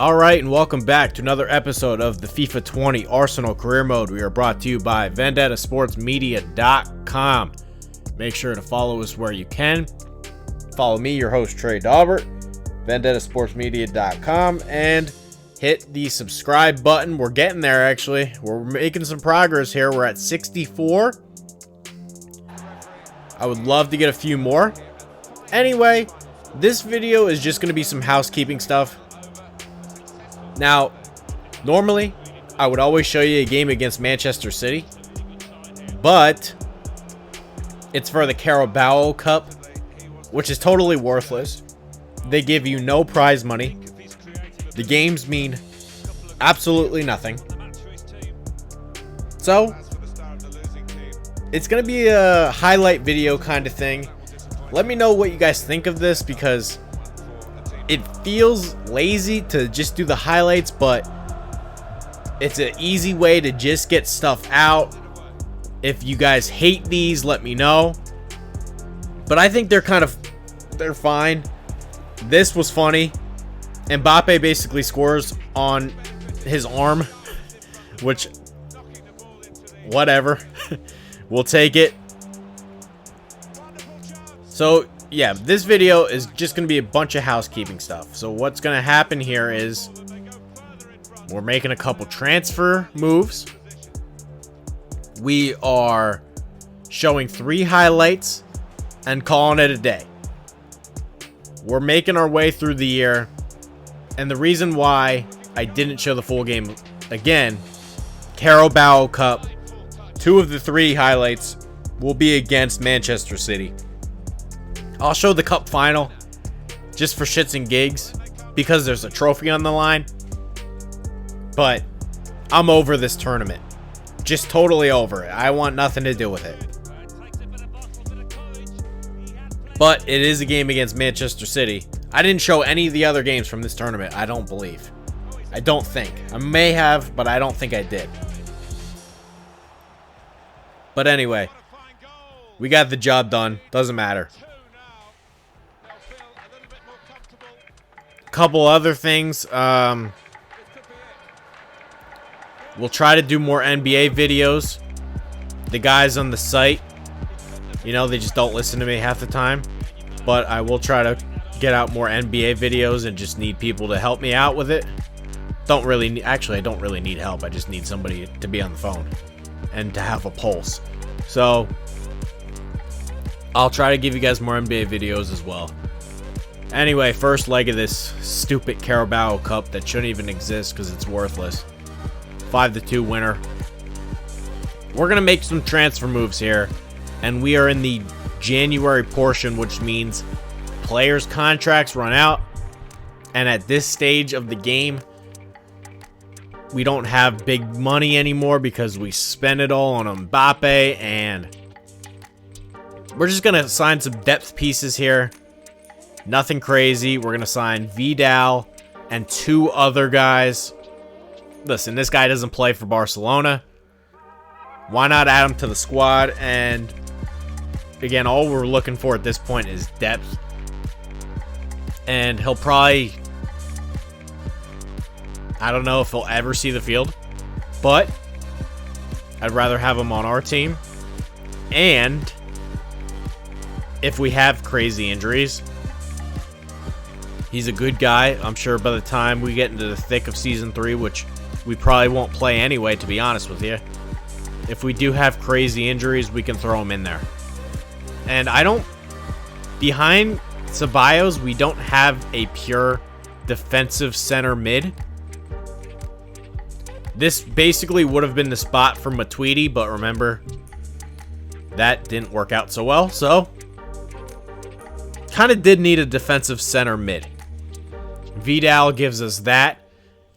All right, and welcome back to another episode of the FIFA 20 Arsenal Career Mode. We are brought to you by VendettaSportsMedia.com. Make sure to follow us where you can. Follow me, your host, Trey Daubert, VendettaSportsMedia.com, and hit the subscribe button. We're getting there, actually. We're making some progress here. We're at 64. I would love to get a few more. Anyway, this video is just going to be some housekeeping stuff. Now, normally, I would always show you a game against Manchester City, but it's for the Carabao Cup, which is totally worthless. They give you no prize money. The games mean absolutely nothing. So, it's going to be a highlight video kind of thing. Let me know what you guys think of this, because it feels lazy to just do the highlights, but it's an easy way to just get stuff out. If you guys hate these, let me know. But I think they're fine. This was funny. Mbappe basically scores on his arm, which, whatever. We'll take it. So, yeah, this video is just going to be a bunch of housekeeping stuff. So what's going to happen here is we're making a couple transfer moves. We are showing 3 highlights and calling it a day. We're making our way through the year. And the reason why I didn't show the full game again, Carabao Cup, 2 of the 3 highlights will be against Manchester City. I'll show the cup final just for shits and gigs because there's a trophy on the line. But I'm over this tournament. Just totally over it. I want nothing to do with it. But it is a game against Manchester City. I didn't show any of the other games from this tournament, I don't believe. I don't think. I may have, but I don't think I did. But anyway, we got the job done. Doesn't matter. Couple other things. We'll try to do more NBA videos. The guys on the site, you know, they just don't listen to me half the time. But I will try to get out more NBA videos and just need people to help me out with it. Actually, I don't really need help. I just need somebody to be on the phone and to have a pulse. So I'll try to give you guys more NBA videos as well. Anyway, first leg of this stupid Carabao Cup that shouldn't even exist because it's worthless. 5-2 winner. We're going to make some transfer moves here. And we are in the January portion, which means players' contracts run out. And at this stage of the game, we don't have big money anymore because we spent it all on Mbappe. And we're just going to sign some depth pieces here. Nothing crazy. We're going to sign Vidal and 2 other guys. Listen, this guy doesn't play for Barcelona. Why not add him to the squad? And again, all we're looking for at this point is depth. And he'll probably, I don't know if he'll ever see the field, but I'd rather have him on our team. And if we have crazy injuries, he's a good guy. I'm sure by the time we get into the thick of Season 3, which we probably won't play anyway, to be honest with you, if we do have crazy injuries, we can throw him in there. And behind Ceballos, we don't have a pure defensive center mid. This basically would have been the spot for Matuidi, but remember, that didn't work out so well. So, kind of did need a defensive center mid. Vidal gives us that,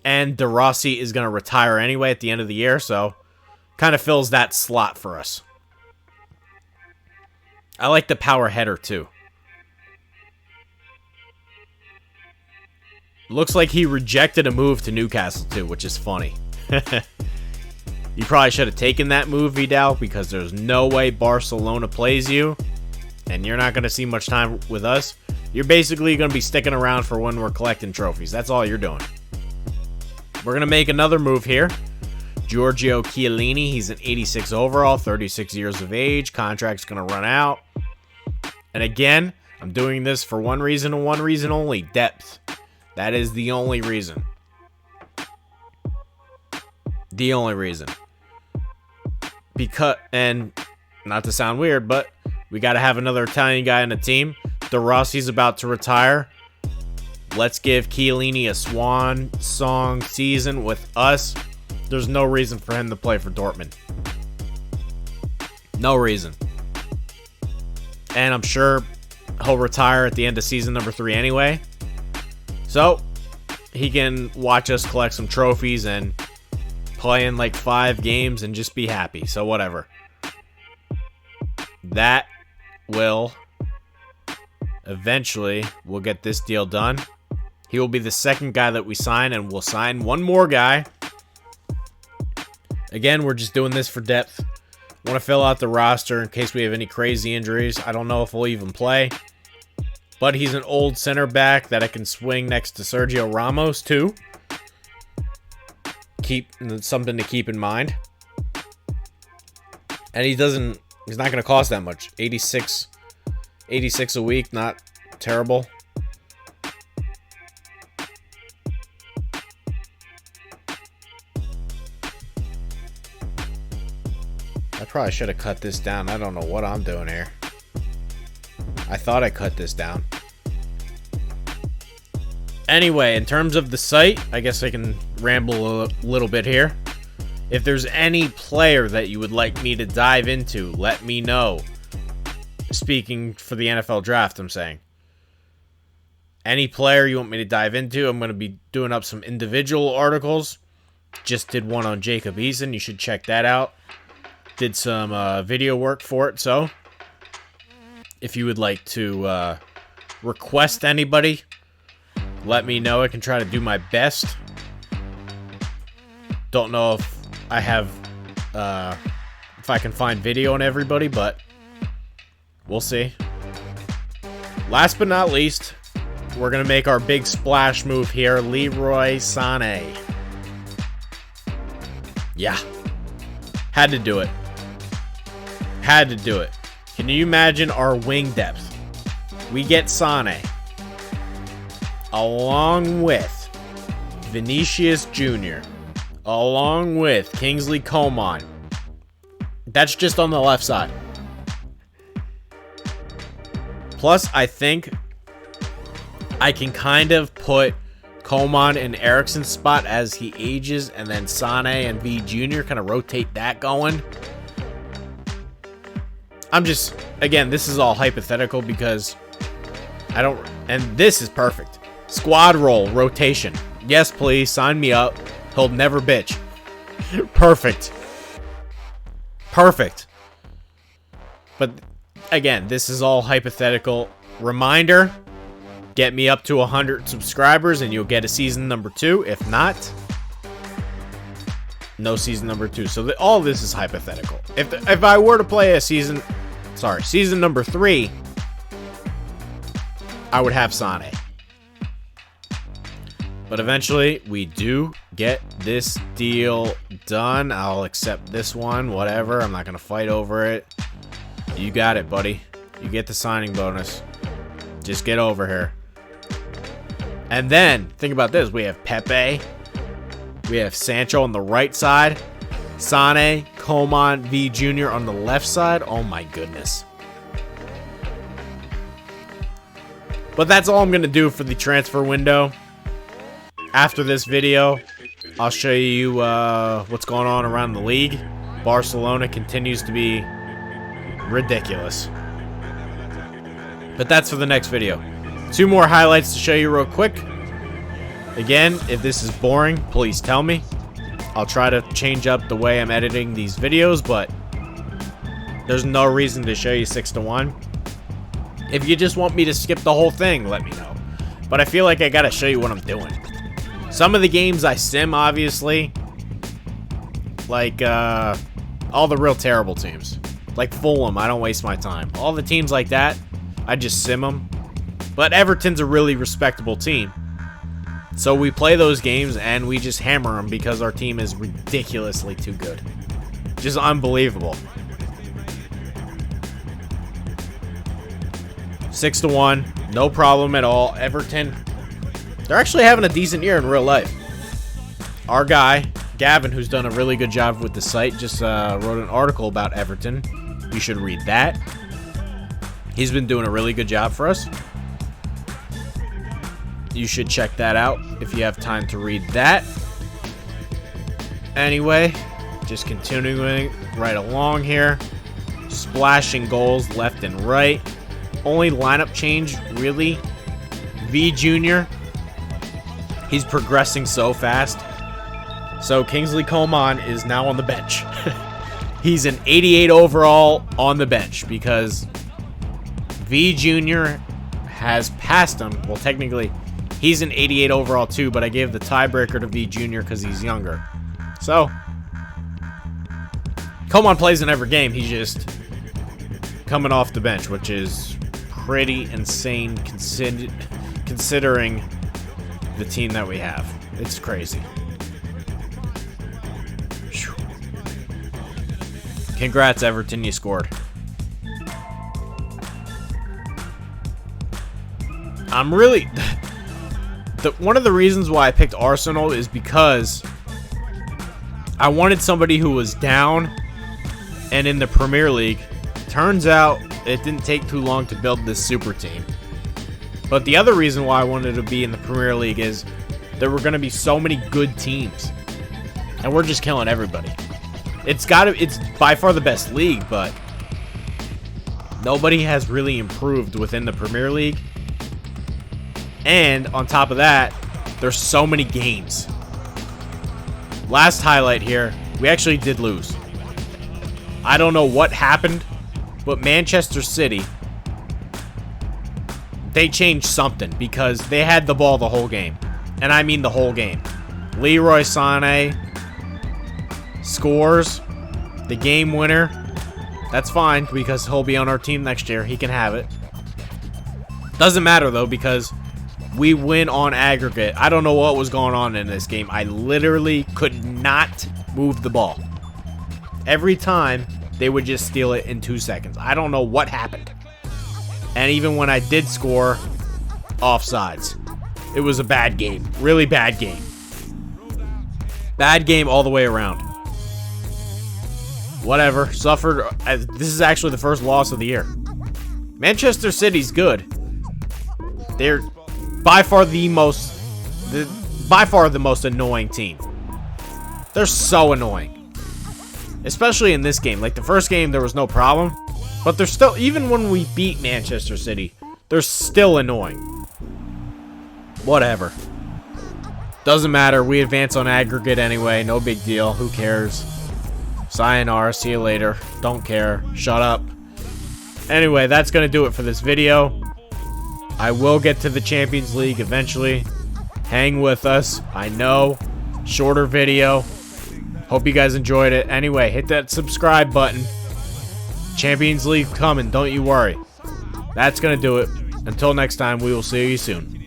and De Rossi is going to retire anyway at the end of the year, so kind of fills that slot for us. I like the power header too. Looks like he rejected a move to Newcastle too, which is funny. You probably should have taken that move, Vidal, because there's no way Barcelona plays you, and you're not going to see much time with us. You're basically going to be sticking around for when we're collecting trophies. That's all you're doing. We're going to make another move here. Giorgio Chiellini, he's an 86 overall, 36 years of age. Contract's going to run out. And again, I'm doing this for one reason and one reason only, depth. That is the only reason. The only reason. Because, and not to sound weird, but we got to have another Italian guy on the team. De Rossi's about to retire. Let's give Chiellini a swan song season with us. There's no reason for him to play for Dortmund. No reason. And I'm sure he'll retire at the end of season number 3 anyway. So, he can watch us collect some trophies and play in like 5 games and just be happy. So, whatever. That will eventually, we'll get this deal done. He will be the second guy that we sign, and we'll sign one more guy. Again, we're just doing this for depth. Want to fill out the roster in case we have any crazy injuries. I don't know if we'll even play. But he's an old center back that I can swing next to Sergio Ramos too. Something to keep in mind. And he's not going to cost that much. 86 a week, not terrible. I probably should have cut this down. I don't know what I'm doing here. I thought I cut this down. Anyway, in terms of the site, I guess I can ramble a little bit here. If there's any player that you would like me to dive into, let me know. Speaking for the NFL draft, I'm saying. Any player you want me to dive into, I'm going to be doing up some individual articles. Just did one on Jacob Eason. You should check that out. Did some video work for it, so if you would like to request anybody, let me know. I can try to do my best. Don't know if I have, if I can find video on everybody, but we'll see. Last but not least, we're going to make our big splash move here. Leroy Sané. Yeah. Had to do it. Had to do it. Can you imagine our wing depth? We get Sané. Along with Vinicius Jr. Along with Kingsley Coman. That's just on the left side. Plus, I think I can kind of put Coman in Eriksen's spot as he ages, and then Sané and V Jr. kind of rotate that going. I'm just, again, this is all hypothetical because I don't, and this is perfect. Squad roll, rotation. Yes, please, sign me up. He'll never bitch. Perfect. Perfect. But, again, this is all hypothetical. Reminder, get me up to 100 subscribers and you'll get a season number 2. If not, no season number 2. So all of this is hypothetical. If I were to play a season number 3, I would have Sané. But eventually, we do get this deal done. I'll accept this one, whatever. I'm not going to fight over it. You got it, buddy. You get the signing bonus. Just get over here. And then, think about this. We have Pepe. We have Sancho on the right side. Sané, Coman, V Jr. on the left side. Oh my goodness. But that's all I'm going to do for the transfer window. After this video, I'll show you what's going on around the league. Barcelona continues to be ridiculous. But that's for the next video. 2 more highlights to show you real quick. Again, if this is boring, please tell me. I'll try to change up the way I'm editing these videos, but there's no reason to show you 6-1. If you just want me to skip the whole thing, let me know. But I feel like I gotta show you what I'm doing. Some of the games I sim, obviously. Like, all the real terrible teams. Like Fulham, I don't waste my time. All the teams like that, I just sim them. But Everton's a really respectable team. So we play those games and we just hammer them because our team is ridiculously too good. Just unbelievable. 6-1, no problem at all. Everton, they're actually having a decent year in real life. Our guy, Gavin, who's done a really good job with the site, just wrote an article about Everton. You should read that. He's been doing a really good job for us. You should check that out if you have time to read that. Anyway, just continuing right along here. Splashing goals left and right. Only lineup change, really. V Jr. He's progressing so fast. So Kingsley Coman is now on the bench. He's an 88 overall on the bench because V Jr. has passed him. Well, technically, he's an 88 overall too, but I gave the tiebreaker to V Jr. because he's younger. So, Coman plays in every game. He's just coming off the bench, which is pretty insane considering the team that we have. It's crazy. Whew. Congrats, Everton, you scored. I'm really... one of the reasons why I picked Arsenal is because I wanted somebody who was down and in the Premier League. Turns out it didn't take too long to build this super team. But the other reason why I wanted to be in the Premier League is there were going to be so many good teams. And we're just killing everybody. It's by far the best league, but nobody has really improved within the Premier League. And on top of that, there's so many games. Last highlight here, we actually did lose. I don't know what happened, but Manchester City, they changed something because they had the ball the whole game. And I mean the whole game. Leroy Sané scores the game winner. That's fine because he'll be on our team next year. He can have it. Doesn't matter though because we win on aggregate. I don't know what was going on in this game. I literally could not move the ball. Every time, they would just steal it in 2 seconds. I don't know what happened. And even when I did score, offsides. It was a bad game. Really bad game. Bad game all the way around. Whatever. Suffered. This is actually the first loss of the year. Manchester City's good. They're by far the most annoying team. They're so annoying. Especially in this game. Like the first game, there was no problem. But they're still, even when we beat Manchester City, they're still annoying. Whatever. Doesn't matter. We advance on aggregate anyway. No big deal. Who cares? Sayonara. See you later. Don't care. Shut up. Anyway, that's going to do it for this video. I will get to the Champions League eventually. Hang with us. I know. Shorter video. Hope you guys enjoyed it. Anyway, hit that subscribe button. Champions League coming. Don't you worry. That's going to do it. Until next time, we will see you soon.